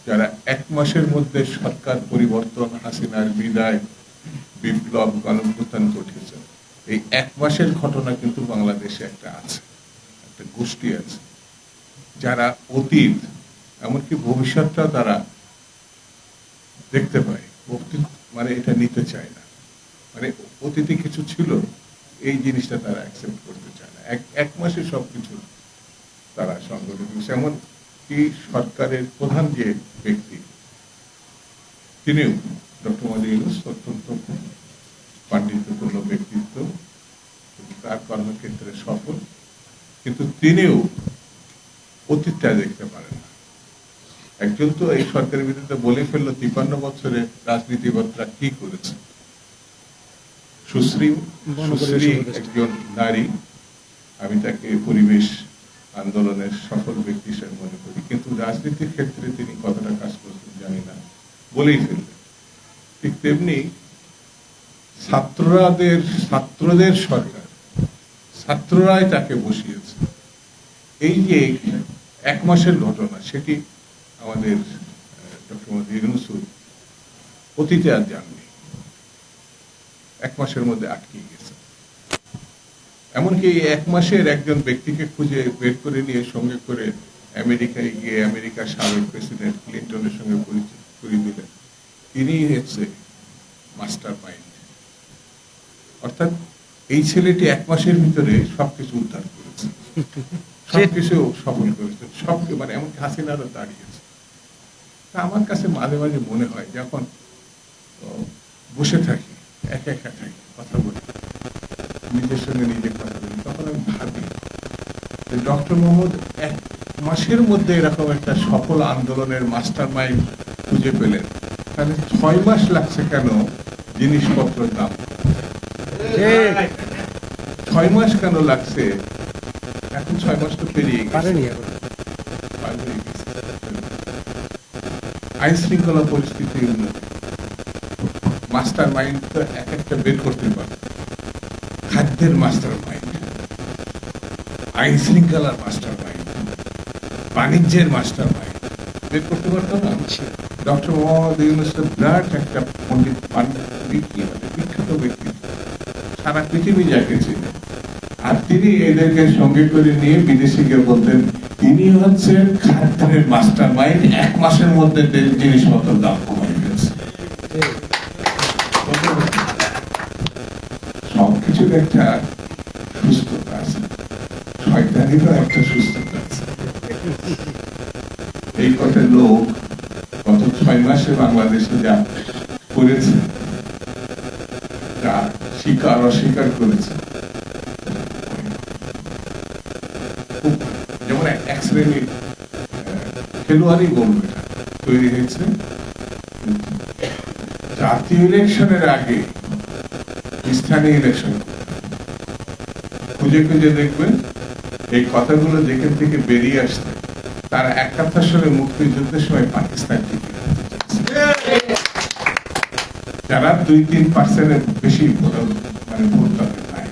যারা 1 মাসের মধ্যে সরকার পরিবর্তন, হাসিনার বিদায়, বিপ্লব, গণঅভ্যুত্থান ঘটিয়েছে, এই 1 মাসের ঘটনা কিন্তু বাংলাদেশে একটা আছে, একটা গোষ্ঠী আছে যারা অতীত এমনকি ভবিষ্যৎটা তারা দেখতে পায়, অতীত মানে এটা নিতে চায় না, মানে অতীতে কিছু ছিল এই জিনিসটা তারা অ্যাকসেপ্ট করতে চায় না। 1 মাসে সবকিছু তারা সংগঠিত। যেমন কি সরকারের প্রধান যে ব্যক্তি, তিনিও ডক্টর মোহাম্মদ ইউনূস অত্যন্ত পাণ্ডিত্যপূর্ণ ব্যক্তিত্ব, তার কর্মক্ষেত্রে সফল, কিন্তু তিনিও অতীতটা দেখতে পারেন না। একজন তো এই সরকারের বিরুদ্ধে বলে ফেললো 53 বছরে রাজনীতিবিদরা কি করেছে। সুশ্রী একজন নারী, আমি তাকে পরিবেশ আন্দোলনের সফল ব্যক্তি হিসেবে মনে করি, কিন্তু রাজনীতির ক্ষেত্রে তিনি কতটা কাজ করতেন জানি না, বলেই ফেললেন। ঠিক তেমনি ছাত্রদের সরকার, ছাত্ররাই তাকে বসিয়েছে। এই যে 1 মাসের ঘটনা, সেটি আমাদের ডক্টর মোহাম্মদ ইউনূস অতীতে আর জাননি, 1 মাসের মধ্যে আটকে গেছে। এমনকি 1 মাসের একজন ব্যক্তিকে খুঁজে বের করে নিয়ে সঙ্গে করে আমেরিকায় গিয়ে আমেরিকার সাবেক প্রেসিডেন্ট ক্লিন্টনের সঙ্গে পরিচয় করিয়ে দিলেন। তিনি হচ্ছে মাস্টার মাইন্ড। অর্থাৎ এই ছেলেটি 1 মাসের ভিতরে সবকিছু উদ্ধার করেছে, সবকিছু সফল করেছে, মানে এমনকি হাসিনারও দাঁড়িয়েছে। তা আমার কাছে মাঝে মাঝে মনে হয়, যখন বসে থাকি, একা একা থাকি, কথা বলি, নিজের সঙ্গে নিজে কথা বলি, তখন আমি ভাবি ডক্টর মোহাম্মদ 1 মাসের মধ্যে এরকম একটা সফল আন্দোলনের মাস্টার মাইন্ড খুঁজে পেলেন, তাহলে 6 মাস লাগছে কেন জিনিসপত্রের দাম? 6 মাস কেন লাগছে? এখন 6 মাস তো পেরিয়ে গেছে। আইন শৃঙ্খলা পরিস্থিতি উন্নতি, মাস্টার মাইন্ড তো এক একটা বের করতে পারে। খাদ্যের মাস্টার মাইন্ড, আইন শৃঙ্খলার মাস্টার মাইন্ড, বাণিজ্যের মাস্টার মাইন্ড বের করতে পারতো না। ডক্টর মোহাম্মদ ইউনূস বিরাট একটা পণ্ডিত, বিখ্যাত ব্যক্তি, সারা পৃথিবী যাকে চিনে। আর তিনি এদেরকে সঙ্গে করে নিয়ে বিদেশে গিয়ে বলতেন তিনি হচ্ছেন খাদ্যের মাস্টার মাইন্ড, 1 মাসের মধ্যে জিনিসপত্র দাম কমাই গেছে। সবকিছুর একটা সুস্থতা আছে, শয়তানিরও একটা সুস্থতা আছে। এই কথা লোক গত 6 মাসে বাংলাদেশে যা করেছে, তা স্বীকার অস্বীকার করেছে। যেমন এক শ্রেণীর খেলোয়াড়ই বলবো, এটা তৈরি হয়েছে জাতীয় ইলেকশনের আগে স্থানীয় ইলেকশন। খুঁজে খুঁজে দেখবেন এই কথাগুলো যেখান থেকে বেরিয়ে আসছে, তারা 71 সালে মুক্তিযুদ্ধের সময় পাকিস্তান থেকে, যারা 2-3% বেশি মানে ভোট তাদের নাই।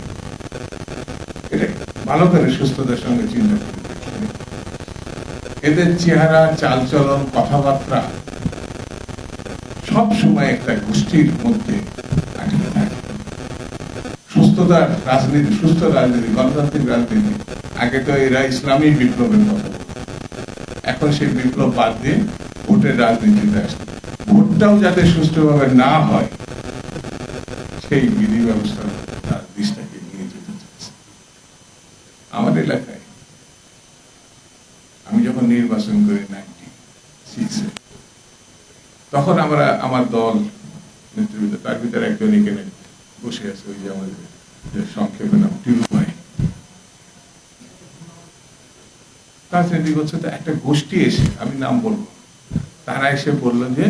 এটা ভালো করে সুস্থতার সঙ্গে চিন্তা করে এদের চেহারা, চালচলন, কথাবার্তা সব সময় একটা গোষ্ঠীর মধ্যে আটকে থাকে। সুস্থতার রাজনীতি, সুস্থ রাজনীতি, গণতান্ত্রিক রাজনীতি, আগে তো এরা ইসলামী বিপ্লবের কথা বলত, এখন সেই বিপ্লব বাদ দিয়ে ভোটের রাজনীতিতে আসছে। ভোটটাও যাতে সুষ্ঠুভাবে না হয় সেই বিধি ব্যবস্থা তার দেশটাকে নিয়ে যেতে চাচ্ছে। আমার এলাকায় আমি যখন নির্বাচন করি 96-এ, তখন আমরা আমার দল নেতৃবৃন্দ, তার ভিতরে একজন এখানে বসে আছে, ওই যে আমাদের সংক্ষেপে নাম টিরু ভাই, রাজনীতি করছে। তো একটা গোষ্ঠী এসে, আমি নাম বলবো, তারা এসে বললো যে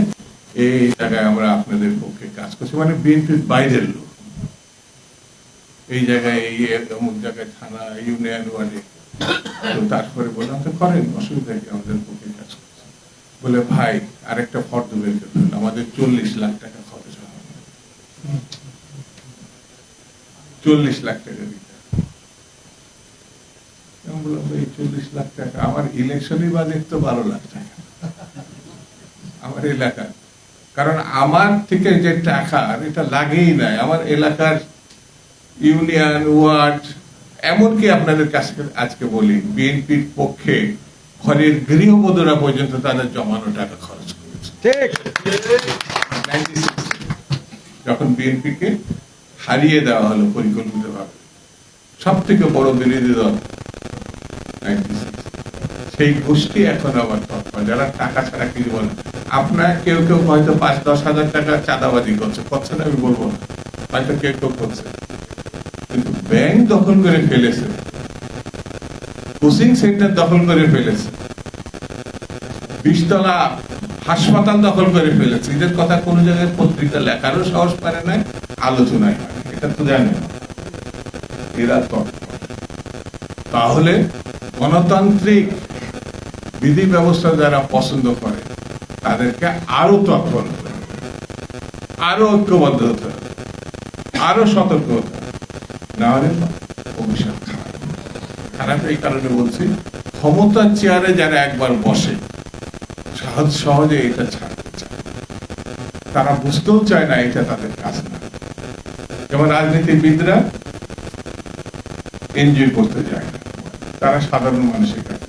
এই জায়গায় আমরা আপনাদের পক্ষে কাজ করছি, মানে বিএনপির বাইরের লোক, এই জায়গায় এই অমুক জায়গায় থানা, ইউনিয়ন ওয়ার্ডে। তো তারপরে বললাম তো করেন, অসুবিধা কি, আমাদের পক্ষে কাজ করছে। বলে ভাই আরেকটা ফর্দ বের করতে হবে, আমাদের 40 লাখ টাকা খরচ হবে, 40 লাখ টাকা দিতে। বললাম এই 40 লাখ টাকা, আমার ইলেকশনই বাজেট তো 12 লাখ টাকা, আমার এলাকা, কারণ আমার থেকে যে টাকা এটা লাগেই নাই, আমার এলাকার ইউনিয়ন ওয়ার্ড, এমনকি আপনাদের কাছে আজকে বলি বিএনপির পক্ষে ঘরের গৃহবধূরা পর্যন্ত তাদের জমানো টাকা খরচ করেছে। ঠিক 96 যখন বিএনপিকে হারিয়ে দেওয়া হলো পরিকল্পিতভাবে, সব থেকে বড় বিরোধী দল 96, সেই গোষ্ঠী এখন আবার তৎপর, যারা টাকা ছাড়া কিছু বলে। আপনার কেউ কেউ হয়তো 5-10 হাজার টাকা চাঁদাবাজি করছে না, আমি বলবো না, হয়তো কেউ কেউ করছে, কিন্তু ব্যাংক দখল করে ফেলেছে, কোচিং সেন্টার দখল করে ফেলেছে, 20 তলা হাসপাতাল দখল করে ফেলেছে। এদের কথা কোনো জায়গায় পত্রিকা লেখারও সাহস পারে না, আলোচনায় হয়, এটা তো জানে না এরা তৎপর। তাহলে গণতান্ত্রিক বিধি ব্যবস্থা যারা পছন্দ করে তাদেরকে আরো তৎপর হতে হবে, আরো ঐক্যবদ্ধ হতে হবে, আরো সতর্ক হতে হবে, না হলে ভবিষ্যৎ খারাপ। খারাপ এই কারণে বলছি, ক্ষমতার চেয়ারে যারা একবার বসে সহজে এটা ছাড়তে চায়, তারা বুঝতেও চায় না এটা তাদের কাজ না। যেমন রাজনীতিবিদরা এনজয় করতে যায় না, তারা সাধারণ মানুষের কাছে।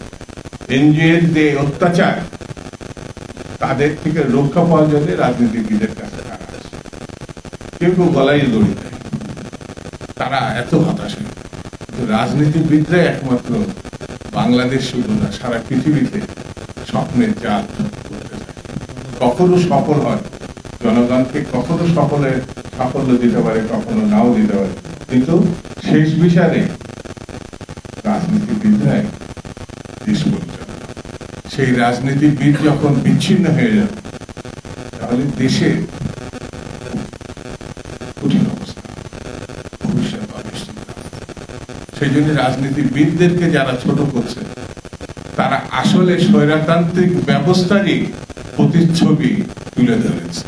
এনজিওর যে অত্যাচার, তাদের থেকে রক্ষা পাওয়ার জন্য রাজনীতিবিদের কাছে তারা আসে, কেউ কেউ গলায় দড়ি দেয়, তারা এত হতাশ। রাজনীতিবিদরা একমাত্র বাংলাদেশ শুধু না, সারা পৃথিবীতে স্বপ্নের জাল করতে চায়। কখনো সফল হয়, জনগণকে কখনো সাফল্য দিতে পারে, কখনো নাও দিতে পারে, কিন্তু শেষ বিচারে রাজনীতিবিদরাই দেশ পরিচালনা। সেই রাজনীতিবিদ যখন বিচ্ছিন্ন হয়ে যাবে, তাহলে দেশে কঠিন অবস্থা, ভবিষ্যৎ অনিশ্চিত। সেই জন্য রাজনীতিবিদদেরকে যারা ছোট করছে, তারা আসলে স্বৈরতান্ত্রিক ব্যবস্থারই প্রতিচ্ছবি তুলে ধরেছে।